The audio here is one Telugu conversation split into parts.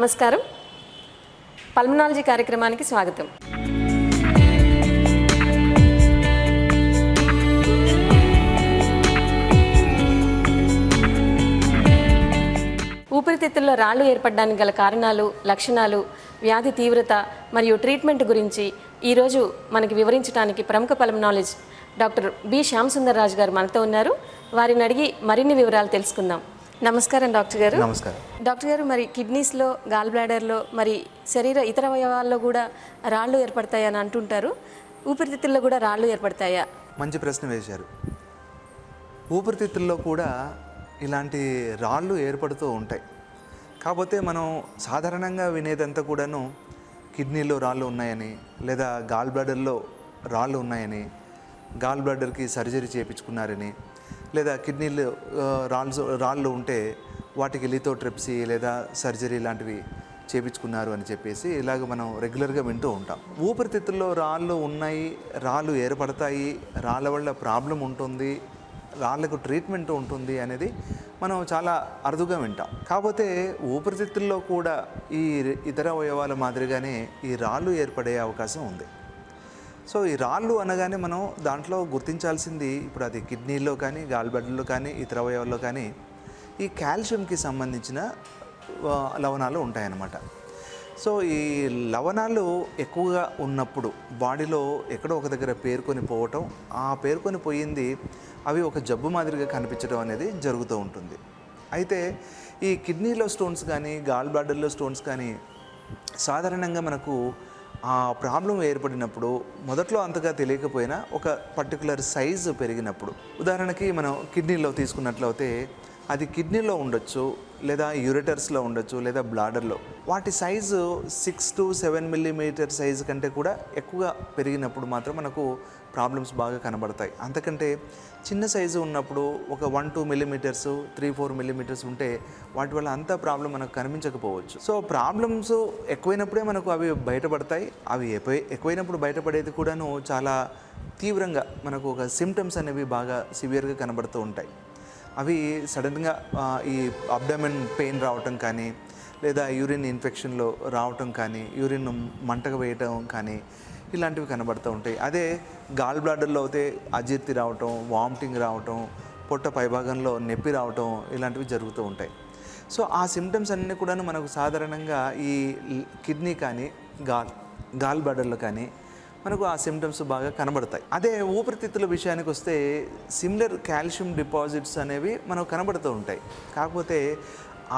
నమస్కారం. పల్మనాలజీ కార్యక్రమానికి స్వాగతం. ఊపిరితిత్తుల్లో రాళ్ళు ఏర్పడడానికి గల కారణాలు, లక్షణాలు, వ్యాధి తీవ్రత మరియు ట్రీట్మెంట్ గురించి ఈరోజు మనకి వివరించడానికి ప్రముఖ pulmonologist doctor B Shyam Sundar Raju garu మనతో ఉన్నారు. వారిని అడిగి మరిన్ని వివరాలు తెలుసుకుందాం. నమస్కారం డాక్టర్ గారు. నమస్కారం డాక్టర్ గారు, మరి కిడ్నీస్లో, గాల్ బ్లాడర్లో, మరి శరీర ఇతర అవయవాల్లో కూడా రాళ్ళు ఏర్పడతాయని అంటుంటారు. ఊపిరితిత్తుల్లో కూడా రాళ్ళు ఏర్పడతాయా? మంచి ప్రశ్న వేశారు. ఊపిరితిత్తుల్లో కూడా ఇలాంటి రాళ్ళు ఏర్పడుతూ ఉంటాయి. కాకపోతే మనం సాధారణంగా వినేదంతా కూడాను కిడ్నీలో రాళ్ళు ఉన్నాయని, లేదా గాల్ బ్లాడర్లో రాళ్ళు ఉన్నాయని, గాల్ బ్లాడర్కి సర్జరీ చేయించుకున్నారని, లేదా కిడ్నీలో రాళ్ళు ఉంటే వాటికి లిథోట్రిప్సీ లేదా సర్జరీ లాంటివి చేయించుకున్నారు అని చెప్పేసి ఇలాగ మనం రెగ్యులర్గా వింటూ ఉంటాం. ఊపిరితిత్తుల్లో రాళ్ళు ఉన్నాయి, రాళ్ళు ఏర్పడతాయి, రాళ్ళ వల్ల ప్రాబ్లం ఉంటుంది, రాళ్ళకు ట్రీట్మెంట్ ఉంటుంది అనేది మనం చాలా అరుదుగా వింటాం. కాకపోతే ఊపిరితిత్తుల్లో కూడా ఈ ఇతర అవయవాల మాదిరిగానే ఈ రాళ్ళు ఏర్పడే అవకాశం ఉంది. సో ఈ రాళ్ళు అనగానే మనం దాంట్లో గుర్తించాల్సింది, ఇప్పుడు అది కిడ్నీలో కానీ, గాల్ బ్లాడర్లో కానీ, ఇతర అవయవాల్లో కానీ ఈ కాల్షియంకి సంబంధించిన లవణాలు ఉంటాయన్నమాట. సో ఈ లవణాలు ఎక్కువగా ఉన్నప్పుడు బాడీలో ఎక్కడో ఒక దగ్గర పేరుకొని పోవటం, ఆ పేరుకొని పోయింది అవి ఒక జబ్బు మాదిరిగా కనిపించడం అనేది జరుగుతూ ఉంటుంది. అయితే ఈ కిడ్నీలో స్టోన్స్ కానీ, గాల్ బ్లాడర్లో స్టోన్స్ కానీ సాధారణంగా మనకు ఆ ప్రాబ్లం ఏర్పడినప్పుడు మొదట్లో అంతగా తెలియకపోయినా ఒక పర్టికులర్ సైజు పెరిగినప్పుడు, ఉదాహరణకి మనం కిడ్నీలో తీసుకున్నట్లయితే అది కిడ్నీలో ఉండొచ్చు, లేదా యూరెటర్స్లో ఉండొచ్చు, లేదా బ్లాడర్లో. వాటి సైజు 6 to 7 మిల్లీమీటర్ సైజు కంటే కూడా ఎక్కువగా పెరిగినప్పుడు మాత్రం మనకు ప్రాబ్లమ్స్ బాగా కనబడతాయి. అంతకంటే చిన్న సైజు ఉన్నప్పుడు ఒక 1-2 మిల్లీమీటర్స్, 3-4 మిల్లీమీటర్స్ ఉంటే వాటి వల్ల అంత ప్రాబ్లం మనకు కనిపించకపోవచ్చు. సో ప్రాబ్లమ్స్ ఎక్కువైనప్పుడే మనకు అవి బయటపడతాయి. అవి ఎక్కువైనప్పుడు బయటపడేది కూడాను చాలా తీవ్రంగా మనకు ఒక సిమ్టమ్స్ అనేవి బాగా సివియర్గా కనబడుతూ ఉంటాయి. అవి సడన్గా ఈ అబ్డామెన్ పెయిన్ రావటం కానీ, లేదా యూరిన్ ఇన్ఫెక్షన్లో రావటం కానీ, యూరిన్ మంటగా వేయటం కానీ ఇలాంటివి కనబడుతూ ఉంటాయి. అదే గాల్ బ్లాడర్లో అయితే అజీర్తి రావటం, వామిటింగ్ రావటం, పొట్ట పైభాగంలో నొప్పి రావటం ఇలాంటివి జరుగుతూ ఉంటాయి. సో ఆ సిమ్టమ్స్ అన్నీ కూడా మనకు సాధారణంగా ఈ కిడ్నీ కానీ, గాల్ బ్లాడర్లో కానీ మనకు ఆ సిమ్టమ్స్ బాగా కనబడతాయి. అదే ఊపిరితిత్తుల విషయానికి వస్తే సిమిలర్ కాల్షియం డిపాజిట్స్ అనేవి మనకు కనబడుతూ ఉంటాయి. కాకపోతే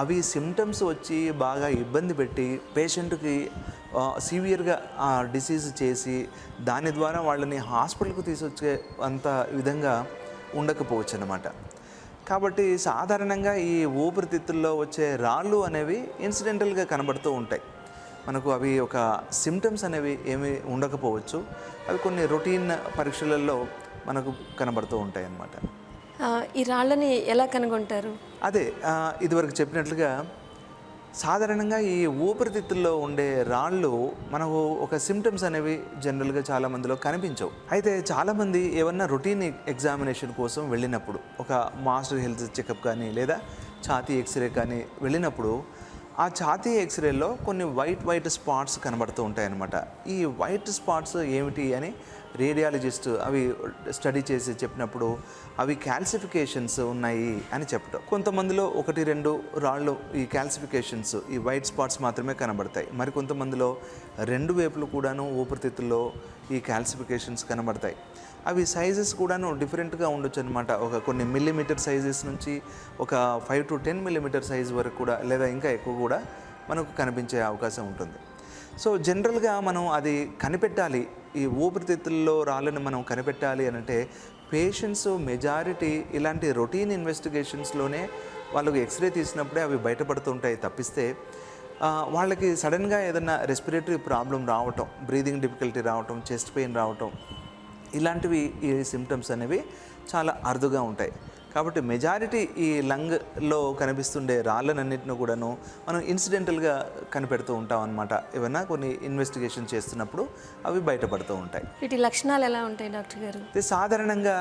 అవి సిమ్టమ్స్ వచ్చి బాగా ఇబ్బంది పెట్టి పేషెంట్కి సివియర్గా ఆ డిసీజ్ చేసి దాని ద్వారా వాళ్ళని హాస్పిటల్కి తీసుకొచ్చే అంత విధంగా ఉండకపోవచ్చు అన్నమాట. కాబట్టి సాధారణంగా ఈ ఊపిరితిత్తుల్లో వచ్చే రాళ్ళు అనేవి ఇన్సిడెంటల్గా కనబడుతూ ఉంటాయి. మనకు అవి ఒక సిమ్టమ్స్ అనేవి ఏమీ ఉండకపోవచ్చు. అవి కొన్ని రొటీన్ పరీక్షలలో మనకు కనబడుతూ ఉంటాయి అన్నమాట. ఈ రాళ్ళని ఎలా కనుగొంటారు? అదే ఇదివరకు చెప్పినట్లుగా సాధారణంగా ఈ ఊపిరితిత్తుల్లో ఉండే రాళ్ళు మనకు ఒక సిమ్టమ్స్ అనేవి జనరల్గా చాలామందిలో కనిపించవు. అయితే చాలామంది ఏమన్నా రొటీన్ ఎగ్జామినేషన్ కోసం వెళ్ళినప్పుడు, ఒక మాస్టర్ హెల్త్ చెకప్ కానీ, లేదా ఛాతీ ఎక్స్రే కానీ వెళ్ళినప్పుడు ఆ ఛాతీ ఎక్స్రేలో కొన్ని వైట్ స్పాట్స్ కనబడుతూ ఉంటాయన్నమాట. ఈ వైట్ స్పాట్స్ ఏమిటి అని రేడియాలజిస్ట్ అవి స్టడీ చేసి చెప్పినప్పుడు అవి క్యాల్సిఫికేషన్స్ ఉన్నాయి అని చెప్పడం. కొంతమందిలో 1-2 రాళ్ళు ఈ క్యాల్సిఫికేషన్స్, ఈ వైట్ స్పాట్స్ మాత్రమే కనబడతాయి. మరికొంతమందిలో 2 వైపులు కూడాను ఊపిరితిత్తుల్లో ఈ క్యాల్సిఫికేషన్స్ కనబడతాయి. అవి సైజెస్ కూడాను డిఫరెంట్గా ఉండొచ్చు అనమాట. ఒక కొన్ని మిల్లీమీటర్ సైజెస్ నుంచి ఒక 5 to 10 మిల్లీమీటర్ సైజ్ వరకు కూడా, లేదా ఇంకా ఎక్కువ కూడా మనకు కనిపించే అవకాశం ఉంటుంది. సో జనరల్గా మనం అది కనిపెట్టాలి, ఈ ఊపిరితిత్తుల్లో రాళ్ళని మనం కనిపెట్టాలి అని అంటే పేషెంట్స్ మెజారిటీ ఇలాంటి రొటీన్ ఇన్వెస్టిగేషన్స్లోనే వాళ్ళకి ఎక్స్రే తీసినప్పుడే అవి బయటపడుతుంటాయి. తప్పిస్తే వాళ్ళకి సడన్గా ఏదైనా రెస్పిరేటరీ ప్రాబ్లం రావటం, బ్రీదింగ్ డిఫికల్టీ రావటం, చెస్ట్ పెయిన్ రావటం ఇలాంటివి ఈ సిమ్టమ్స్ అనేవి చాలా అరుదుగా ఉంటాయి. కాబట్టి మెజారిటీ ఈ లంగ్లో కనిపిస్తుండే రాళ్ళనన్నింటినీ కూడాను మనం ఇన్సిడెంటల్గా కనిపెడుతూ ఉంటాం అన్నమాట. ఏమైనా కొన్ని ఇన్వెస్టిగేషన్ చేస్తున్నప్పుడు అవి బయటపడుతూ ఉంటాయి. వీటి లక్షణాలు ఎలా ఉంటాయి డాక్టర్ గారు? సాధారణంగా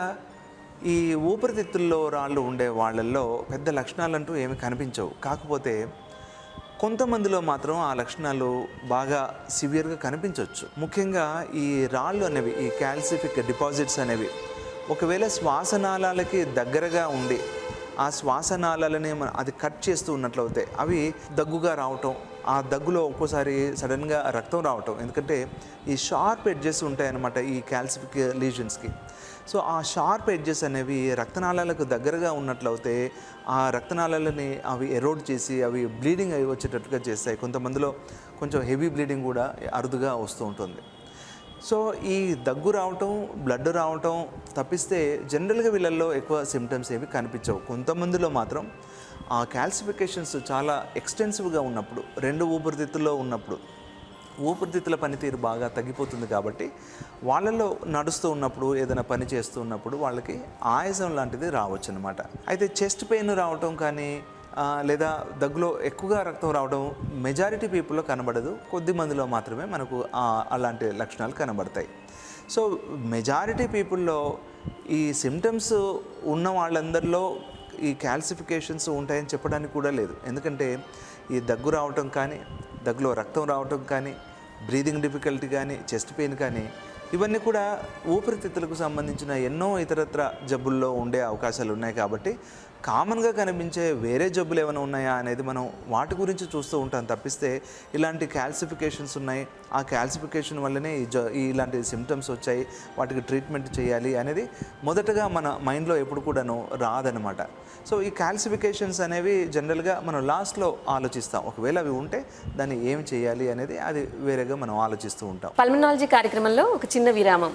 ఈ ఊపిరితిత్తుల్లో రాళ్ళు ఉండే వాళ్ళల్లో పెద్ద లక్షణాలంటూ ఏమి కనిపించవు. కాకపోతే కొంతమందిలో మాత్రం ఆ లక్షణాలు బాగా సివియర్గా కనిపించవచ్చు. ముఖ్యంగా ఈ రాళ్ళు అనేవి, ఈ క్యాల్సిఫిక్ డిపాజిట్స్ అనేవి ఒకవేళ శ్వాసనాళాలకి దగ్గరగా ఉండి ఆ శ్వాసనాళాలని అది కట్ చేస్తూ ఉన్నట్లయితే అవి దగ్గుగా రావటం, ఆ దగ్గులో ఒక్కోసారి సడన్గా రక్తం రావటం, ఎందుకంటే ఈ షార్ప్ ఎడ్జెస్ ఉంటాయన్నమాట ఈ క్యాల్సిఫిక్ లీజన్స్కి. సో ఆ షార్ప్ ఎడ్జెస్ అనేవి రక్తనాళాలకు దగ్గరగా ఉన్నట్లయితే ఆ రక్తనాళాలని అవి ఎరోడ్ చేసి అవి బ్లీడింగ్ అవి వచ్చేటట్టుగా చేస్తాయి. కొంతమందిలో కొంచెం హెవీ బ్లీడింగ్ కూడా అరుదుగా వస్తూ ఉంటుంది. సో ఈ దగ్గు రావటం, బ్లడ్ రావటం తప్పిస్తే జనరల్గా వీళ్ళల్లో ఎక్కువ సిమ్టమ్స్ ఏవి కనిపించవు. కొంతమందిలో మాత్రం ఆ క్యాల్సిఫికేషన్స్ చాలా ఎక్స్టెన్సివ్గా ఉన్నప్పుడు, రెండు ఊపిరితిత్తుల్లో ఉన్నప్పుడు ఊపిరితిత్తుల పనితీరు బాగా తగ్గిపోతుంది కాబట్టి వాళ్ళలో నడుస్తూ ఉన్నప్పుడు, ఏదైనా పని చేస్తూ ఉన్నప్పుడు వాళ్ళకి ఆయాసం లాంటిది రావచ్చు అనమాట. అయితే చెస్ట్ పెయిన్ రావటం కానీ లేదా దగ్గులో ఎక్కువగా రక్తం రావడం మెజారిటీ పీపుల్లో కనబడదు, కొద్ది మందిలో మాత్రమే మనకు అలాంటి లక్షణాలు కనబడతాయి. సో మెజారిటీ పీపుల్లో ఈ సిమ్టమ్స్ ఉన్న వాళ్ళందరిలో ఈ క్యాల్సిఫికేషన్స్ ఉంటాయని చెప్పడానికి కూడా లేదు. ఎందుకంటే ఈ దగ్గు రావటం కానీ, దగ్గులో రక్తం రావటం కానీ, బ్రీదింగ్ డిఫికల్టీ కానీ, చెస్ట్ పెయిన్ కానీ ఇవన్నీ కూడా ఊపిరితిత్తులకు సంబంధించిన ఎన్నో ఇతరత్ర జబ్బుల్లో ఉండే అవకాశాలు ఉన్నాయి. కాబట్టి కామన్గా కనిపించే వేరే జబ్బులు ఏమైనా ఉన్నాయా అనేది మనం వాటి గురించి చూస్తూ ఉంటాం తప్పిస్తే ఇలాంటి క్యాల్సిఫికేషన్స్ ఉన్నాయి, ఆ క్యాల్సిఫికేషన్ వల్లనే ఇలాంటి సిమ్టమ్స్ వచ్చాయి, వాటికి ట్రీట్మెంట్ చేయాలి అనేది మొదటగా మన మైండ్లో ఎప్పుడు కూడాను రాదనమాట. సో ఈ క్యాల్సిఫికేషన్స్ అనేవి జనరల్గా మనం లాస్ట్లో ఆలోచిస్తాం. ఒకవేళ అవి ఉంటే దాన్ని ఏం చేయాలి అనేది అది వేరేగా మనం ఆలోచిస్తూ ఉంటాం. పల్మనాలజీ కార్యక్రమంలో ఒక చిన్న విరామం.